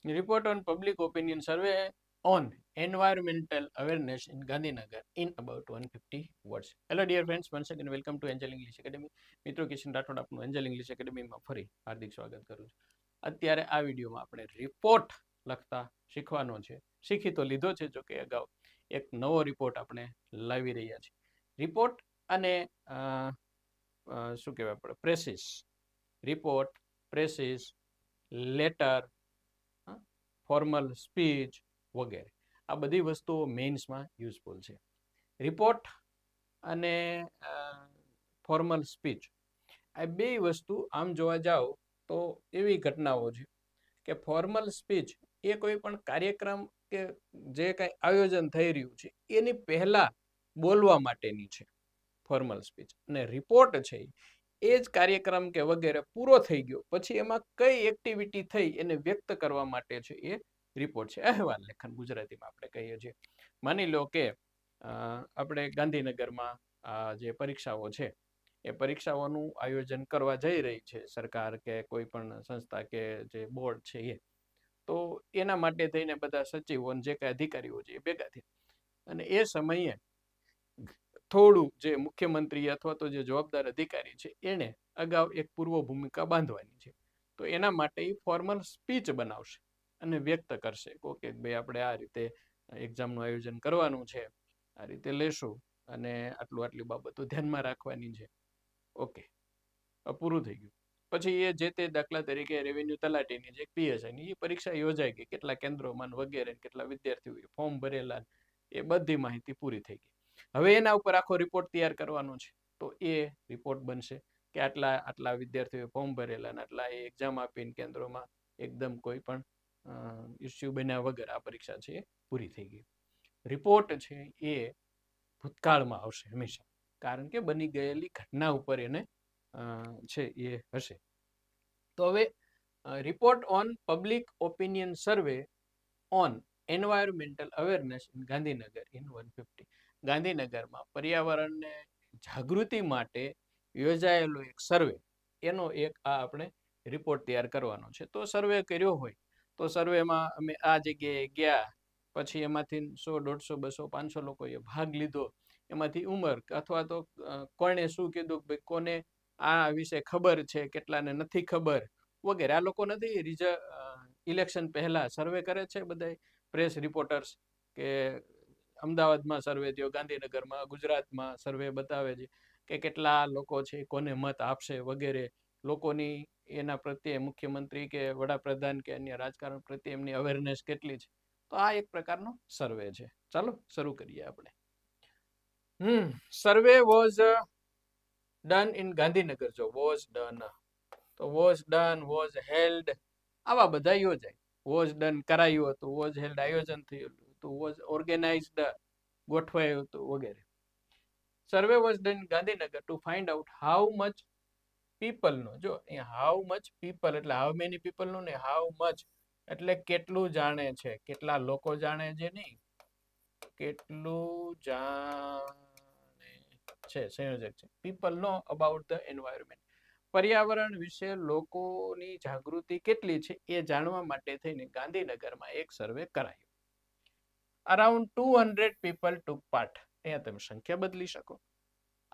Report on public opinion survey on environmental awareness in Gandhinagar in about 150 words. Hello dear friends, once again welcome to Angel English Academy. મિત્રો કિશન રાઠોડ આપનું Angel English એકેડેમીમાં ફરી હાર્દિક સ્વાગત કરું છું. અત્યારે આ વિડીયોમાં આપણે રિપોર્ટ લખતા શીખવાનો છે. શીખી તો લીધો છે, જો કે અગાઉ એક નવો રિપોર્ટ આપણે લાવી રહ્યા છીએ. રિપોર્ટ અને શું કહેવાય આપણે પ્રેસિસ, રિપોર્ટ, પ્રેસિસ, લેટર, ફોર્મલ સ્પીચ વગેરે આ બધી વસ્તુઓ મેઇન્સમાં યુઝફુલ છે. રિપોર્ટ અને ફોર્મલ સ્પીચ આ બે વસ્તુ આમ જોવા જાઓ તો એવી ઘટનાઓ છે કે ફોર્મલ સ્પીચ એ કોઈ પણ કાર્યક્રમ કે જે કાંઈ આયોજન થઈ રહ્યું છે એની પહેલાં બોલવા માટેની છે ફોર્મલ સ્પીચ. અને રિપોર્ટ છે એ જ કાર્યક્રમ કે વગેરે પૂરો થઈ ગયો પછી એમાં કઈ એક્ટિવિટી થઈ એને વ્યક્ત કરવા માટે છે એ રિપોર્ટ છે. અહેવાલ લેખન ગુજરાતીમાં આપણે કહીએ છીએ. માની લો કે આપણે ગાંધીનગરમાં જે પરીક્ષાઓ છે એ પરીક્ષાઓનું આયોજન કરવા જઈ રહી છે સરકાર કે કોઈ પણ સંસ્થા કે જે બોર્ડ છે એ, તો એના માટે થઈને બધા સચિવો જે કાંઈ અધિકારીઓ છે એ ભેગા થયા અને એ સમયે થોડું જે મુખ્યમંત્રી અથવા તો જે જવાબદાર અધિકારી છે એને અગાઉ એક પૂર્વ ભૂમિકા બાંધવાની છે. તો એના માટે એ ફોર્મલ સ્પીચ બનાવશે અને વ્યક્ત કરશે કે ભાઈ આપણે આ રીતે એક્ઝામનું આયોજન કરવાનું છે, આ રીતે લેશું અને આટલી બાબતો ધ્યાનમાં રાખવાની છે. ઓકે, પૂરું થઈ ગયું. પછી એ જે તે દાખલા તરીકે રેવન્યુ તલાટીની જે પીએસઆઈની એ પરીક્ષા યોજાઈ ગઈ, કેટલા કેન્દ્રોમાં વગેરે, કેટલા વિદ્યાર્થીઓએ ફોર્મ ભરેલા, એ બધી માહિતી પૂરી થઈ ગઈ. હવે એના ઉપર આખો રિપોર્ટ તૈયાર કરવાનો છે. તો એ રિપોર્ટ બનશે કે આટલા વિદ્યાર્થીઓએ ફોર્મ ભરેલા અને આટલા એ એક્ઝામ આપીને કેન્દ્રોમાં એકદમ કોઈ પણ ઇસ્યુ બન્યા વગર આ પરીક્ષા છે એ પૂરી થઈ ગઈ. રિપોર્ટ છે એ ભૂતકાળમાં આવશે હંમેશા, કારણ કે બની ગયેલી ઘટના ઉપર એને છે એ હશે. તો હવે report on public opinion survey on environmental awareness in Gandhinagar in 150. ગાંધીનગરમાં પર્યાવરણને જાગૃતિ માટે યોજાયેલો એક સર્વે, એનો એક આ આપણે રિપોર્ટ તૈયાર કરવાનો છે. તો સર્વે કર્યો હોય તો સર્વેમાં અમે આ જગ્યાએ ગયા, પછી એમાંથી 100, 150, 200, 500 લોકોએ ભાગ લીધો, એમાંથી ઉંમર અથવા તો કોણે શું કીધું, ભાઈ કોને આ વિશે ખબર છે, કેટલાને નથી ખબર વગેરે. આ લોકો નથી ઇલેક્શન પહેલા સર્વે કરે છે બધા પ્રેસ રિપોર્ટર્સ કે અમદાવાદમાં સર્વે થયો, ગાંધીનગરમાં, ગુજરાતમાં સર્વે બતાવે છે કે કેટલા લોકો છે કોને મત આપશે વગેરે, લોકોની એના પ્રત્યે મુખ્યમંત્રી કે વડાપ્રધાન કે અન્ય રાજકારણ પ્રત્યે એમની અવેરનેસ કેટલી છે. તો આ એક પ્રકારનો સર્વે છે. ચાલો શરૂ કરીએ આપણે. સર્વે વોઝ ડન ઇન ગાંધીનગર. જો વોઝ ડન, તો વોઝ ડન, વોઝ હેલ્ડ, આવા બધા યોજાય. વોઝ ડન કરાયું હતું, વોઝ હેલ્ડ આયોજન થયું હતું, વોઝ ઓર્ગેનાઇઝડ ગોઠવાયું હતું વગેરે. Survey was done Gandhinagar to find out how much પીપલનો, જો અહીંયા હાઉ મચ પીપલ એટલે હાઉ મેની પીપલનું ને, હાઉ મચ એટલે કેટલું જાણે છે, કેટલા લોકો જાણે છે નહીં, કેટલું જાણે છે, સંયોજક છે. People know about the environment, પર્યાવરણ વિશે લોકોની જાગૃતિ કેટલી છે એ જાણવા માટે થઈને ગાંધીનગરમાં એક સર્વે કરાયો. અરાઉન્ડ 200 પીપલ ટુક પાર્ટ. અહીંયા તમે સંખ્યા બદલી શકો.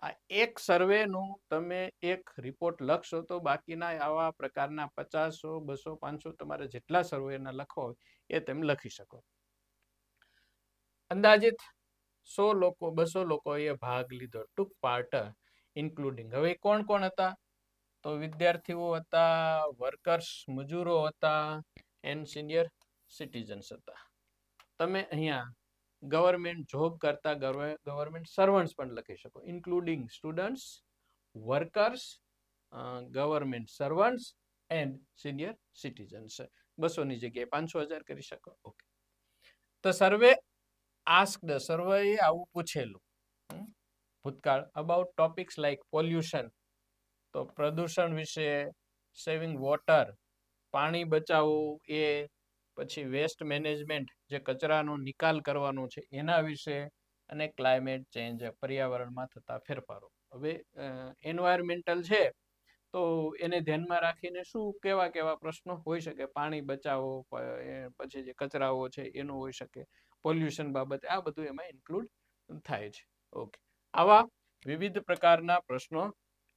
આ એક સર્વેનું તમે એક રિપોર્ટ લખશો તો બાકીના આવા પ્રકારના 50, 100, 200, 500 તમારે જેટલા સર્વેના લખવા હોય એ તમે લખી શકો. અંદાજિત 100 લોકો, 200 લોકોએ ભાગ લીધો. ટુક પાર્ટ ઇન્ક્લુડિંગ, હવે કોણ કોણ હતા? તો વિદ્યાર્થીઓ હતા, વર્કર્સ મજૂરો હતા, એન્ડ સિનિયર સિટીઝન્સ હતા. તમે અહીંયા ગવર્મેન્ટ જોબ કરતા ગવર્મેન્ટ સર્વન્ટ્સ પણ લખી શકો, including students, workers, government servants and senior citizens. 200 ની જગ્યાએ 500, 1000 કરી શકો. ઓકે. તો સર્વે આસ્ક્ડ, સર્વેએ આવું પૂછેલું ભૂતકાળ અબાઉટ ટોપિક્સ લાઈક પોલ્યુશન, તો પ્રદૂષણ વિશે, સેવિંગ વોટર, પાણી બચાવવું એ, પછી વેસ્ટ મેનેજમેન્ટ જે કચરાનો નિકાલ કરવાનો છે એના વિશે, અને ક્લાઇમેટ ચેન્જ પર્યાવરણમાં થતા ફેરફારો. હવે એન્વાયરમેન્ટલ છે તો એને ધ્યાનમાં રાખીને શું કેવા કેવા પ્રશ્નો હોઈ શકે, પાણી બચાવો, પછી જે કચરાઓ છે એનો હોઈ શકે, પોલ્યુશન બાબતે, આ બધું એમાં ઇન્ક્લુડ થાય છે. ઓકે, આવા વિવિધ પ્રકારના પ્રશ્નો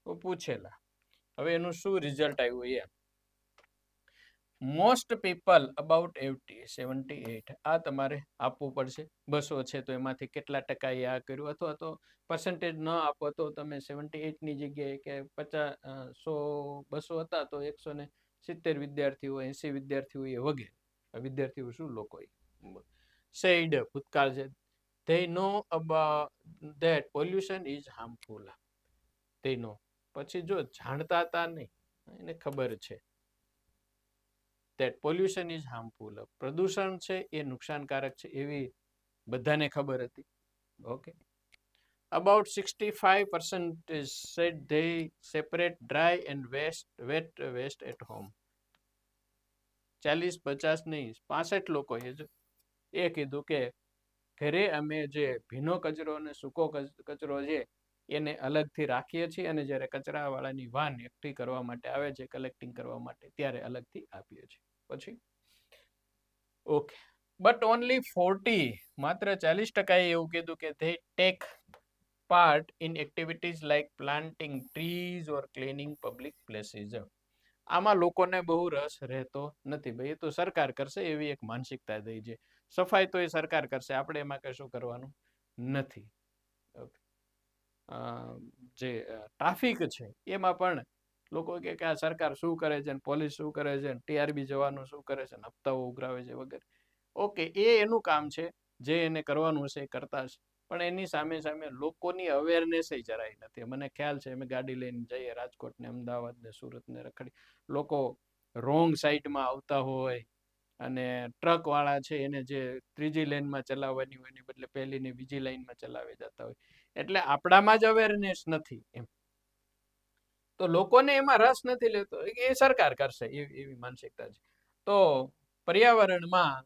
પૂછેલા. હવે એનું શું રિઝલ્ટ આવ્યું એ મોસ્ટ પીપલ અબાઉટ 78, આ તમારે આપવું પડશે. 200 છે તો એમાંથી કેટલા ટકાએ આ કર્યું, અથવા તો પર્સન્ટેજ ન આપો તો તમે 78 ની જગ્યાએ કે 50, 100, 200 હતા તો 170 વિદ્યાર્થીઓ, 80 વિદ્યાર્થીઓ એ વગેરે વિદ્યાર્થીઓ શું લોકો said, ભૂતકાળ છે, they know about that pollution is harmful. they know, પછી જો જાણતા હતા નહીં, એને ખબર છે that pollution is harmful, પ્રદૂષણ છે એ નુકસાનકારક છે એવી બધાને ખબર હતી. Okay, about 65% said they separate dry and wet waste at home. 40-50 નહીં, 65 લોકોએ એ કીધું કે ઘરે અમે જે ભીનો કચરો અને સૂકો કચરો છે એને અલગથી રાખીએ છીએ, અને જ્યારે કચરાવાળાની વાન એકઠી કરવા માટે આવે છે, કલેક્ટિંગ કરવા માટે, ત્યારે અલગથી આપીએ છીએ. પછી ઓકે, બટ ઓનલી 40, માત્ર 40% એવું કીધું કે they take part in activities like planting trees or cleaning public places. આમાં લોકોને બહુ રસ રહેતો નથી. ભાઈ એ તો સરકાર કરશે એવી એક માનસિકતા થઈ છે. સફાઈ તો એ સરકાર કરશે, આપણે એમાં કશું કરવાનું નથી. જે ટ્રાફિક છે એમાં પણ લોકો કે આ સરકાર શું કરે છે, પોલીસ શું કરે છે, ટીઆરબી જવાનું શું કરે છે, હપ્તાઓ ઉઘરાવે છે વગેરે. ઓકે, એ એનું કામ છે, જે એને કરવાનું હશે એ કરતા હશે, પણ એની સામે સામે લોકોની અવેરનેસ જરાય નથી. મને ખ્યાલ છે, અમે ગાડી લઈને જઈએ રાજકોટ ને અમદાવાદ ને સુરત ને રખડી, લોકો રોંગ સાઈડમાં આવતા હોય, અને ટ્રક વાળા છે એને જે ત્રીજી લાઈનમાં ચલાવવાની હોય એની બદલે પહેલી ને બીજી લાઈનમાં ચલાવી જતા હોય. એટલે આપણામાં જ અવેરનેસ નથી એમ, તો લોકોને એમાં રસ નથી લેતો, એ સરકાર કરશે એવી માનસિકતા છે. તો પર્યાવરણમાં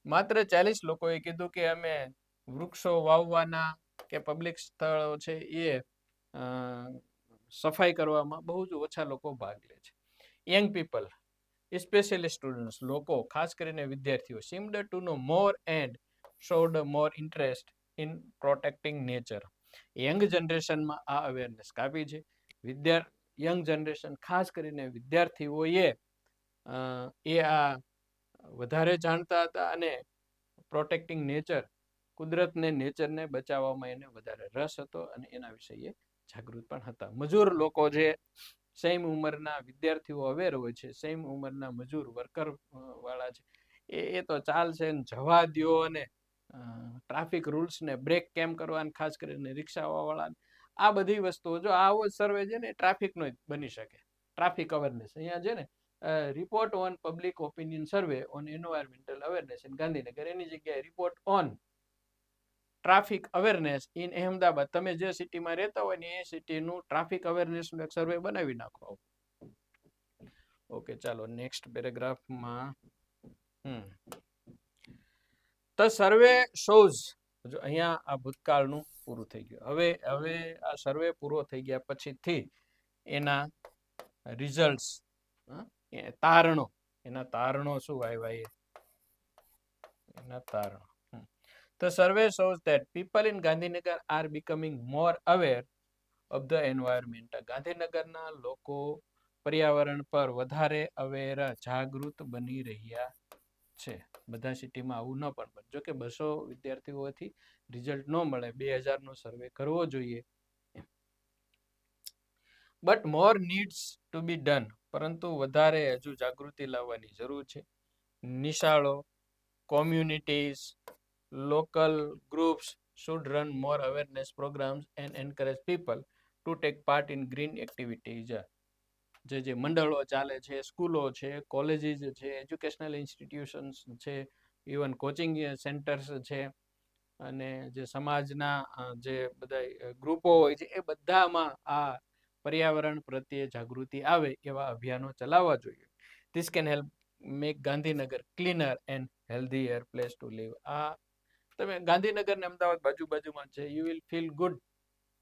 માત્ર 40 લોકોએ કીધું કે અમે વૃક્ષો વાવવાના કે પબ્લિક સ્થળો છે એ સફાઈ કરવામાં બહુ જ ઓછા લોકો ભાગ લે છે. યંગ પીપલ, especially students, લોકો ખાસ કરીને વિદ્યાર્થીઓ, seemed to know more and showed more interest in protecting nature. Young જનરેશનમાં આ અવેરનેસ કાપી છે. યંગ જનરેશન ખાસ કરીને વિદ્યાર્થીઓએ એ આ વધારે જાણતા હતા, અને પ્રોટેક્ટિંગ નેચર, કુદરતને, નેચરને બચાવવામાં એને વધારે રસ હતો, અને એના વિશે એ જાગૃત પણ હતા. મજૂર લોકો જે સેમ ઉંમરના વિદ્યાર્થીઓ અવેર હોય છે, સેમ ઉંમરના મજૂર વર્કર વાળા છે, એ તો ચાલશે ને જવા દ્યો, અને ટ્રાફિક રૂલ્સ ને બ્રેક કેમ કરવાને, ખાસ કરીને રિક્ષાવાળા, આ બધી વસ્તુઓ, જો આવો સર્વે છે ને ટ્રાફિકનો જ બની શકે. ટ્રાફિક અવેરનેસ અહીંયા છે ને, report on public opinion survey on environmental awareness in Gandhinagar, એની જગ્યાએ report on traffic awareness in Ahmedabad. તમે જે સિટીમાં રહેતા હોય ને એ સિટીનું ટ્રાફિક અવેરનેસનું એક સર્વે બનાવી નાખો. ઓકે, ચાલો નેક્સ્ટ પેરેગ્રાફમાં. ધ સર્વે શોઝ, જો અહીંયા આ ભૂતકાળનું પૂરું થઈ ગયું. હવે આ સર્વે પૂરો થઈ ગયા પછીથી એના રિઝલ્ટ્સ, તારણો, એના તારણો શું આવ્યા એના તારણો. The survey shows that people in Gandhinagar are becoming more aware of the environment. ગાંધીનગરના લોકો પર્યાવરણ પર વધારે અવેર, જાગૃત બની રહ્યા છે. બધા સિટીમાં આવું ન પણ બને. જો કે 200 વિદ્યાર્થીઓથી રિઝલ્ટ ન મળે, 2000 નો સર્વે કરવો જોઈએ. But more needs two B done, પરંતુ વધારે હજુ જાગૃતિ લાવવાની જરૂર છે. નિશાળો, communities, local groups should run more awareness programs and encourage people to take part in green activities. જે મંડળો ચાલે છે, સ્કૂલો છે, કોલેજીસ છે, એજ્યુકેશનલ ઇન્સ્ટિટ્યુશન્સ છે, ઇવન કોચિંગ સેન્ટર્સ છે, અને જે સમાજના જે બધા ગ્રુપો હોય છે, એ બધામાં આ પર્યાવરણ પ્રત્યે જાગૃતિ આવે એવા અભિયાનો ચલાવવા જોઈએ. This can help make Gandhinagar cleaner and healthier place to live. આ તમે ગાંધીનગર ને અમદાવાદ બાજુમાં છે, you will feel good,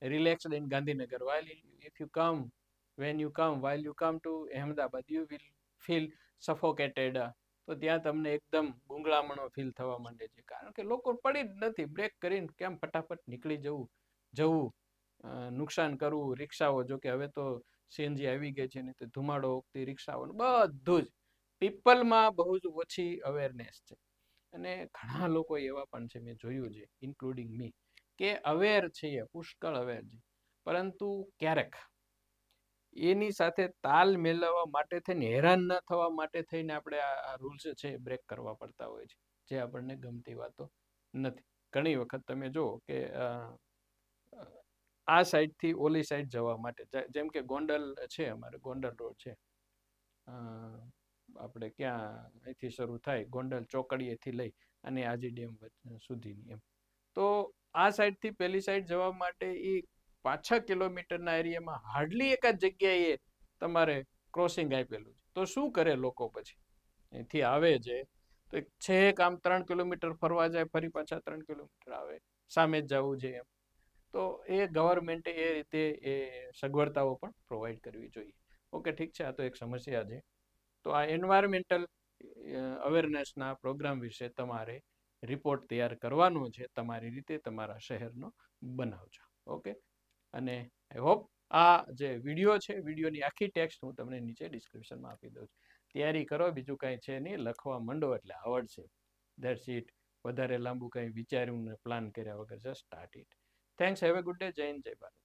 relaxed in Gandhinagar. while if you come when you come while you come to Ahmedabad you will feel suffocated. તો ત્યાં તમને એકદમ ગુંગળામણો feel થવા માંડે છે, કારણ કે લોકો પડી જ નથી. બ્રેક કરીને કેમ ફટાફટ નીકળી જવું નુકસાન કરવું. રિક્ષાઓ, જો કે હવે તો સીએનજી આવી ગઈ છે ને, તો ધુમાડો વખતે રિક્ષાઓ બધું જ પીપલમાં બહુ જ ઓછી અવેરનેસ છે. અને ઘણા લોકો એવા પણ છે, મેં જોયું છે ઇન્ક્લુડિંગ મી, કે અવેર છે, પુષ્કળ અવેર છે, પરંતુ ક્યારેક એની સાથે તાલ મેળવવા માટે થઈને, હેરાન ન થવા માટે થઈને આપણે આ રૂલ્સ છે બ્રેક કરવા પડતા હોય છે, જે આપણને ગમતી વાતો નથી. ઘણી વખત તમે જુઓ કે આ સાઈડથી ઓલી સાઈડ જવા માટે, જેમ કે ગોંડલ છે, અમારે ગોંડલ રોડ છે, આપણે ક્યાં અહીંથી શરૂ થાય, ગોંડલ ચોકડીએથી લઈ અને આજી ડેમ સુધીની એમ. તો આ સાઈડથી પેલી સાઈડ જવા માટે એ 5-6 કિલોમીટરના એરિયામાં હાર્ડલી એક જ જગ્યાએ તમારે ક્રોસિંગ આપેલું છે. તો શું કરે લોકો પછી? અહીંથી આવે છે તો છેક આમ 3 કિલોમીટર ફરવા જાય, ફરી પાછા 3 કિલોમીટર આવે, સામે જ જવું છે એમ. તો એ ગવર્મેન્ટે એ રીતે એ સગવડતાઓ પણ પ્રોવાઈડ કરવી જોઈએ. ઓકે, ઠીક છે, આ તો એક સમસ્યા છે. તો આ એન્વાયરમેન્ટલ અવેરનેસના પ્રોગ્રામ વિશે તમારે રિપોર્ટ તૈયાર કરવાનો છે, તમારી રીતે તમારા શહેરનો બનાવજો. ઓકે, અને આઈ હોપ આ જે વિડીયો છે, વિડીયોની આખી ટેક્સ્ટ હું તમને નીચે ડિસ્ક્રિપ્શનમાં આપી દઉં છું. તૈયારી કરો, બીજું કાંઈ છે નહીં, લખવા માંડો એટલે આવડશે. That's it. વધારે લાંબુ કંઈ વિચાર્યું ને પ્લાન કર્યા વગર just start it. Thanks. Have a good day. જય હિન્દ, જય ભારત.